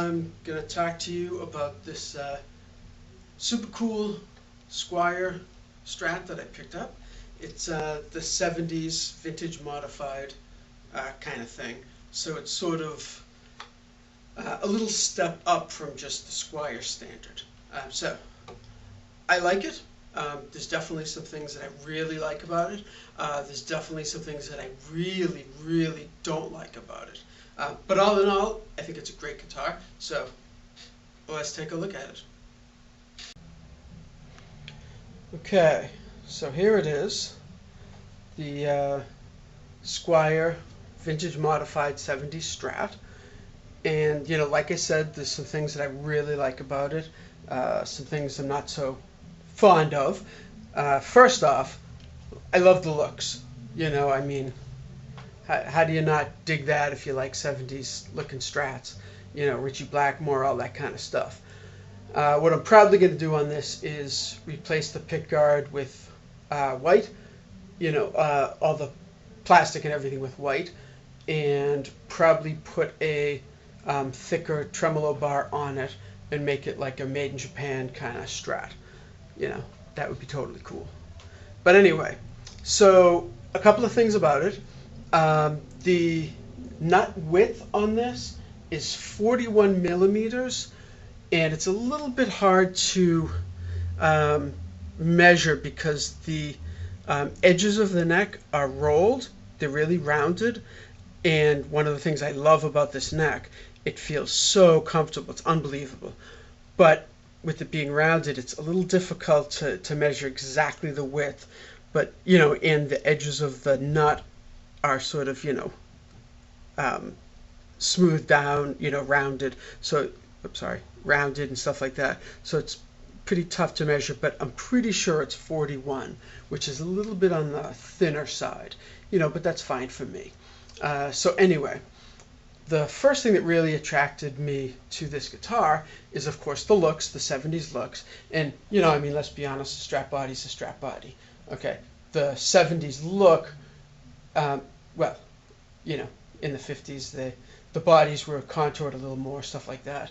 I'm going to talk to you about this super cool Squier Strat that I picked up. It's the 70's Vintage Modified kind of thing. So it's sort of a little step up from just the Squier standard. So I like it. There's definitely some things that I really like about it. There's definitely some things that I really, really don't like about it. But all in all, I think it's a great guitar. So let's take a look at it. Okay, so here it is. The Squier Vintage Modified 70s Strat. And, you know, like I said, there's some things that I really like about it. Some things I'm not so fond of. First off, I love the looks. You know, I mean, how do you not dig that if you like 70s looking Strats? You know, Ritchie Blackmore, all that kind of stuff. What I'm probably going to do on this is replace the pickguard with white. You know, all the plastic and everything with white. And probably put a thicker tremolo bar on it and make it like a made in Japan kind of Strat. You know, that would be totally cool. But anyway, so a couple of things about it. The nut width on this is 41 millimeters, and it's a little bit hard to measure because the edges of the neck are rolled. They're really rounded, and one of the things I love about this neck, it feels so comfortable. It's unbelievable. But with it being rounded, it's a little difficult to measure exactly the width. But, you know, and the edges of the nut are sort of, you know, smoothed down, you know, rounded. So, rounded and stuff like that. So it's pretty tough to measure, but I'm pretty sure it's 41, which is a little bit on the thinner side, you know, but that's fine for me. So anyway, the first thing that really attracted me to this guitar is, of course, the looks, the 70s looks. And, you know, I mean, let's be honest, a Strat body's a Strat body. Okay, the 70s look, well, you know, in the 50s, the bodies were contoured a little more, stuff like that.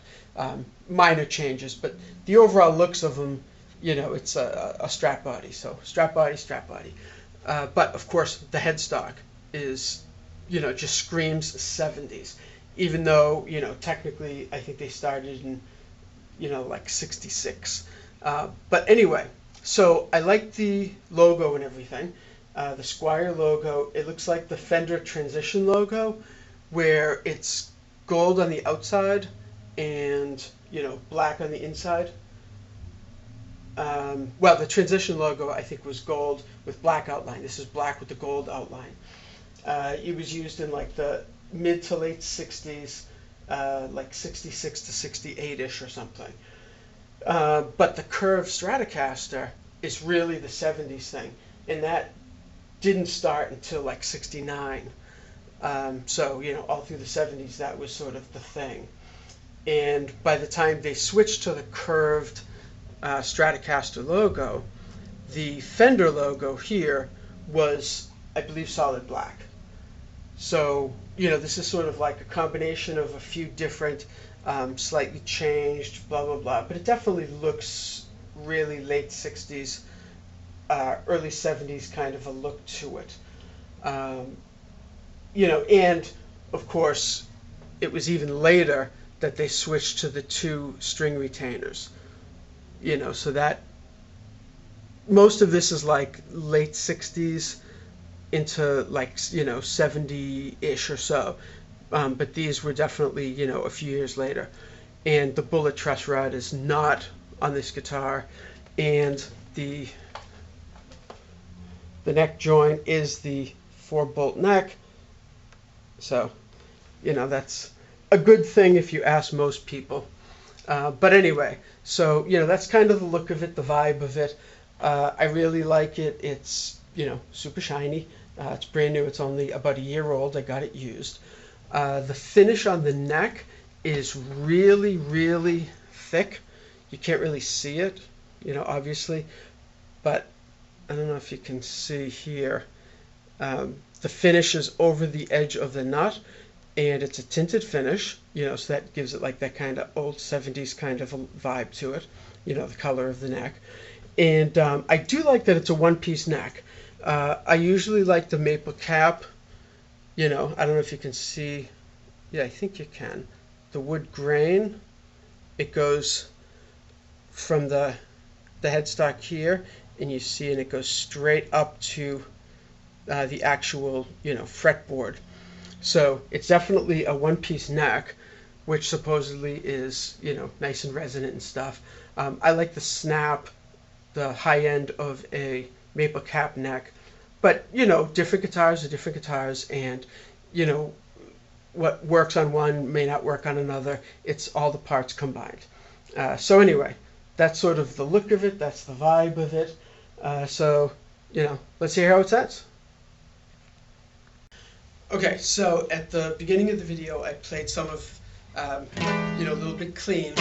Minor changes, but the overall looks of them, you know, it's a Strat body. So Strat body, Strat body. But, of course, the headstock is, you know, just screams 70s. Even though, you know, technically I think they started in, you know, like 66. But anyway, so I like the logo and everything. The Squier logo, it looks like the Fender Transition logo, where it's gold on the outside and, you know, black on the inside. Well, the Transition logo, I think, was gold with black outline. This is black with the gold outline. It was used in like the mid to late 60s, like 66 to 68-ish or something. But the curved Stratocaster is really the 70s thing, and that didn't start until like 69. So, you know, all through the 70s, that was sort of the thing. And by the time they switched to the curved Stratocaster logo, the Fender logo here was, I believe, solid black. So, you know, this is sort of like a combination of a few different, slightly changed, blah, blah, blah. But it definitely looks really late 60s, early 70s kind of a look to it. You know, and, of course, it was even later that they switched to the 2 string retainers. You know, so that most of this is like late 60s into like, you know, 70-ish or so. But these were definitely, you know, a few years later. And the bullet truss rod is not on this guitar. And the neck joint is the 4-bolt neck. So, you know, that's a good thing if you ask most people. But anyway, so, you know, that's kind of the look of it, the vibe of it. I really like it. It's, you know, super shiny. It's brand new. It's only about a year old. I got it used. The finish on the neck is really, really thick. You can't really see it, you know, obviously. But I don't know if you can see here. The finish is over the edge of the nut, and it's a tinted finish, so that gives it like that kind of old 70s kind of a vibe to it, the color of the neck. And I do like that it's a one-piece neck. I usually like the maple cap. I don't know if you can see. Yeah, I think you can. The wood grain, it goes from the headstock here, and you see, and it goes straight up to the actual, fretboard. So it's definitely a one-piece neck, which supposedly is, nice and resonant and stuff. I like the snap, the high end of a maple cap neck, but different guitars are different guitars, and what works on one may not work on another. It's all the parts combined. So anyway, that's sort of the look of it. That's the vibe of it. So let's hear how it sounds. Okay, so at the beginning of the video, I played some of, a little bit clean.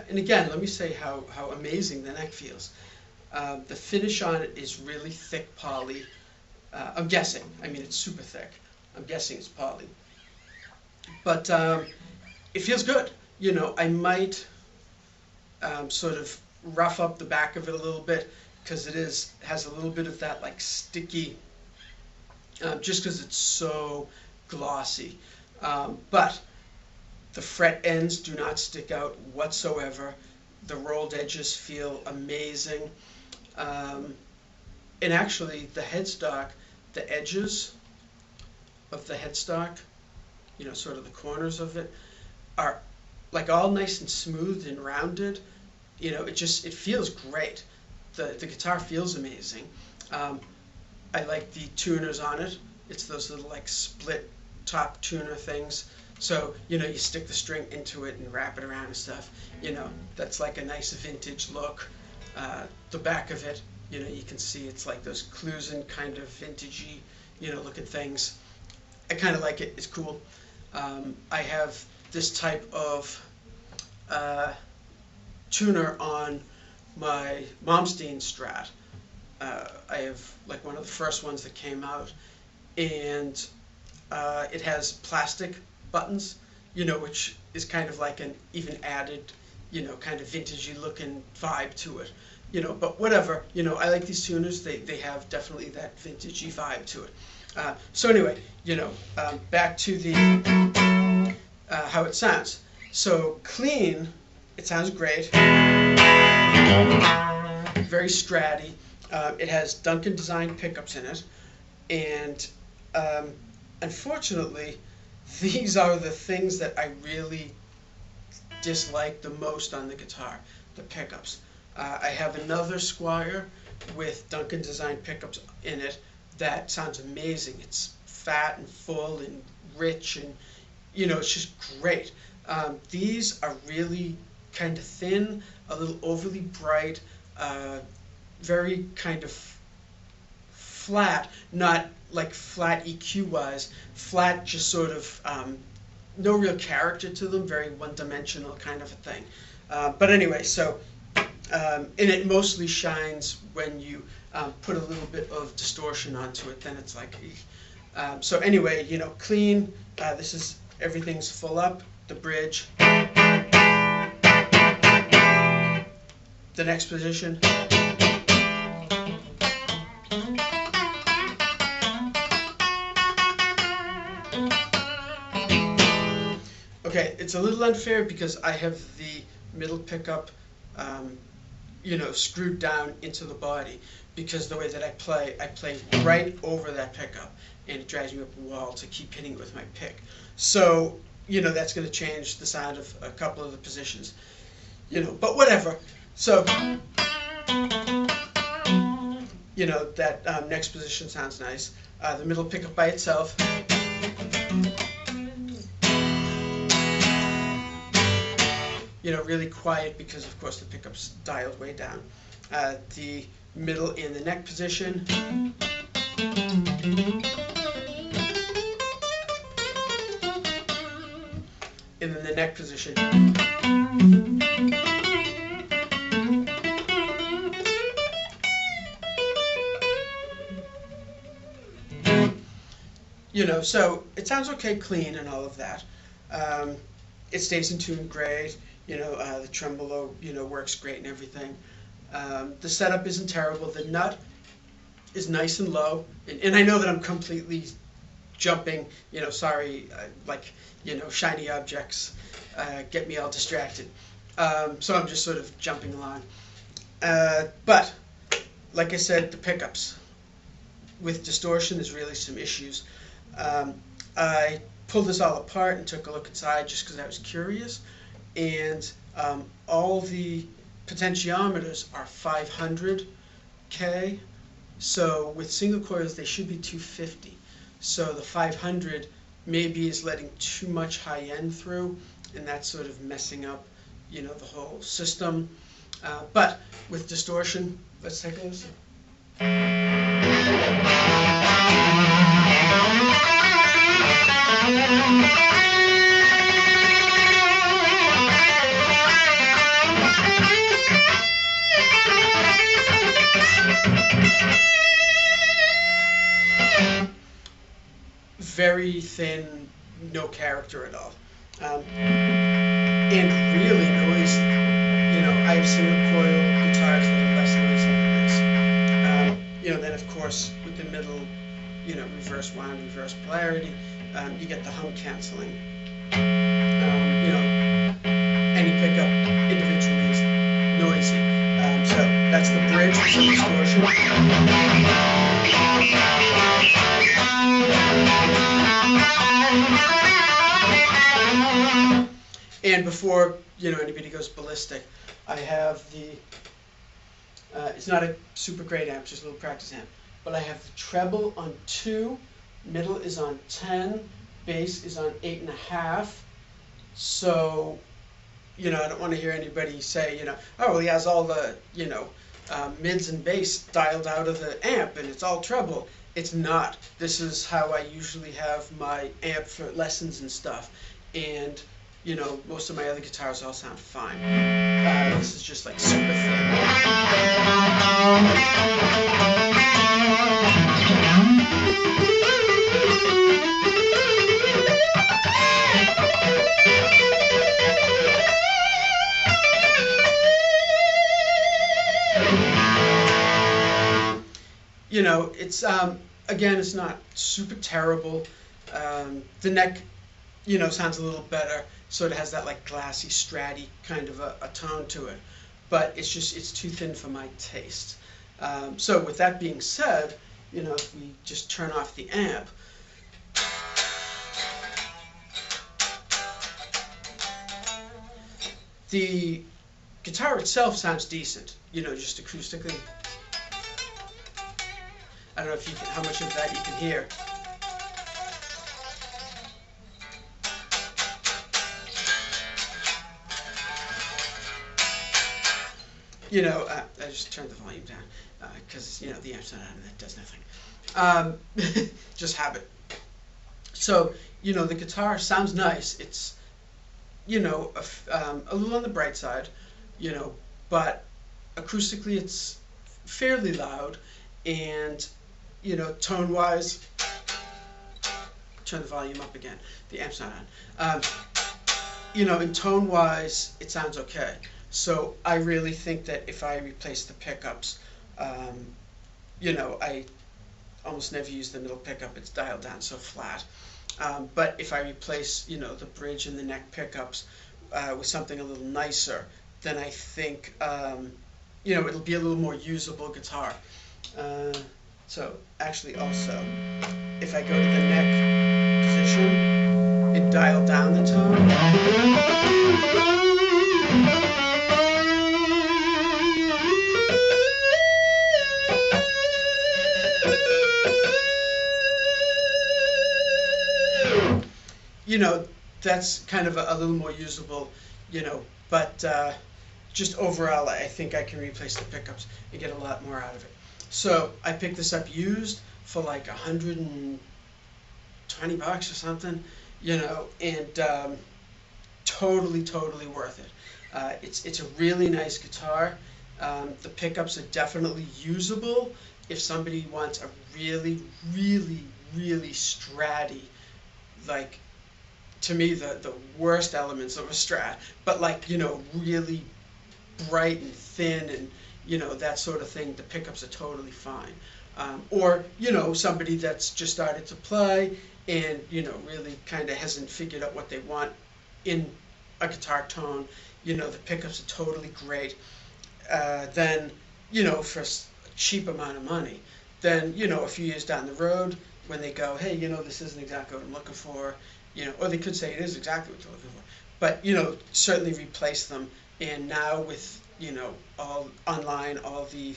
And again, let me say how amazing the neck feels. The finish on it is really thick poly. I'm guessing. I mean, it's super thick. I'm guessing it's poly. But it feels good. I might sort of rough up the back of it a little bit, because it has a little bit of that like sticky, just because it's so glossy. But the fret ends do not stick out whatsoever. The rolled edges feel amazing. And actually, the headstock, the edges of the headstock, sort of the corners of it, are like all nice and smooth and rounded. It feels great. The guitar feels amazing. I like the tuners on it. It's those little like split top tuner things. So, you stick the string into it and wrap it around and stuff. That's like a nice vintage look. The back of it, you can see it's like those Clusen kind of vintagey, looking things. I kind of like it. It's cool. I have this type of tuner on my Malmsteen Strat. I have like one of the first ones that came out, and it has plastic buttons, which is kind of like an even added, kind of vintagey looking vibe to it. But whatever, I like these tuners. They have definitely that vintagey vibe to it. So anyway, back to the how it sounds. So clean, it sounds great. Very stratty. It has Duncan designed pickups in it, and unfortunately, these are the things that I really dislike the most on the guitar, the pickups. I have another Squier with Duncan designed pickups in it that sounds amazing. It's fat and full and rich, and it's just great. These are really kind of thin, a little overly bright, very kind of flat, not like flat EQ wise, flat, just sort of no real character to them, very one-dimensional kind of a thing. But anyway, so and it mostly shines when you put a little bit of distortion onto it. Then it's like, so anyway, clean. This is everything's full up. The bridge. The next position. Okay, it's a little unfair because I have the middle pickup, screwed down into the body, because the way that I play right over that pickup, and it drives me up a wall to keep hitting it with my pick. So, that's going to change the sound of a couple of the positions, but whatever. So, that next position sounds nice. The middle pickup by itself. Really quiet because, of course, the pickup's dialed way down. The middle in the neck position. And then the neck position. So it sounds okay clean and all of that. Um, it stays in tune great. The tremolo, works great and everything. The setup isn't terrible. The nut is nice and low, and I know that I'm completely jumping. Sorry, shiny objects get me all distracted. So I'm just sort of jumping along. But like I said, the pickups with distortion, there's really some issues. I pulled this all apart and took a look inside just because I was curious, and all the potentiometers are 500K, so with single coils they should be 250. So the 500 maybe is letting too much high end through, and that's sort of messing up, the whole system. But with distortion, let's take a listen. Very thin, no character at all, and really noisy. I have single coil guitars that are less noisy than this. Then of course with the middle, reverse wound, reverse polarity, you get the hum canceling. Any pickup individually is noisy. So that's the bridge with some distortion. And before anybody goes ballistic, I have the it's not a super great amp, just a little practice amp, but I have the treble on 2, middle is on 10, bass is on 8.5. So I don't want to hear anybody say oh, well, he has all the mids and bass dialed out of the amp and it's all treble. It's not. This is how I usually have my amp for lessons and stuff, and most of my other guitars all sound fine. This is just like super thin. It's again, it's not super terrible. The neck, sounds a little better. Sort of has that like glassy, stratty kind of a tone to it, but it's too thin for my taste. So with that being said, if we just turn off the amp, the guitar itself sounds decent, just acoustically. I don't know if you can, how much of that you can hear. I just turned the volume down because the amp's not on and that does nothing. Just habit. So the guitar sounds nice. It's a little on the bright side, but acoustically it's fairly loud, and tone-wise, turn the volume up again. The amp's not on. In tone-wise, it sounds okay. So I really think that if I replace the pickups, I almost never use the middle pickup. It's dialed down so flat. But if I replace, the bridge and the neck pickups with something a little nicer, then I think, it'll be a little more usable guitar. So actually also, if I go to the neck position and dial down the tone, that's kind of a little more usable, but just overall, I think I can replace the pickups and get a lot more out of it. So I picked this up used for like $120 or something, and totally worth it. It's a really nice guitar. The pickups are definitely usable if somebody wants a really really stratty, like, to me, the worst elements of a Strat, but like, really bright and thin and, that sort of thing, the pickups are totally fine. Or, somebody that's just started to play and, really kind of hasn't figured out what they want in a guitar tone, the pickups are totally great. Then, for a cheap amount of money, then, a few years down the road, when they go, hey, this isn't exactly what I'm looking for, or they could say it is exactly what you're looking for, but, certainly replace them. And now with, all online, all the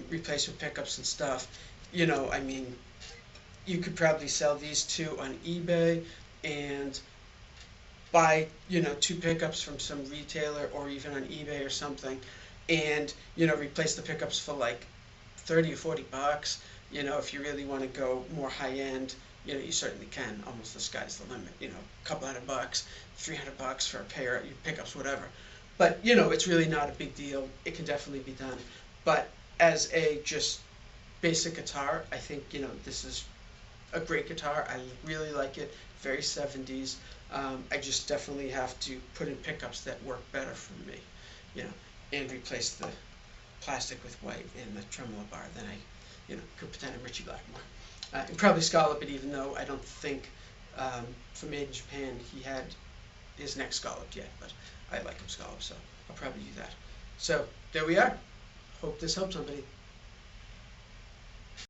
replacement pickups and stuff, I mean, you could probably sell these two on eBay and buy, two pickups from some retailer or even on eBay or something, and, replace the pickups for like 30 or 40 bucks. If you really want to go more high end, you certainly can. Almost the sky's the limit. A couple $100, $300 for a pair of pickups, whatever. But it's really not a big deal. It can definitely be done. But as a just basic guitar, I think this is a great guitar. I really like it. Very 70s. I just definitely have to put in pickups that work better for me, and replace the plastic with white and the tremolo bar. Then I, could pretend I'm Richie Blackmore. And probably scallop it, even though I don't think for Made in Japan he had his neck scalloped yet, but I like him scalloped, so I'll probably do that. So there we are. Hope this helped somebody.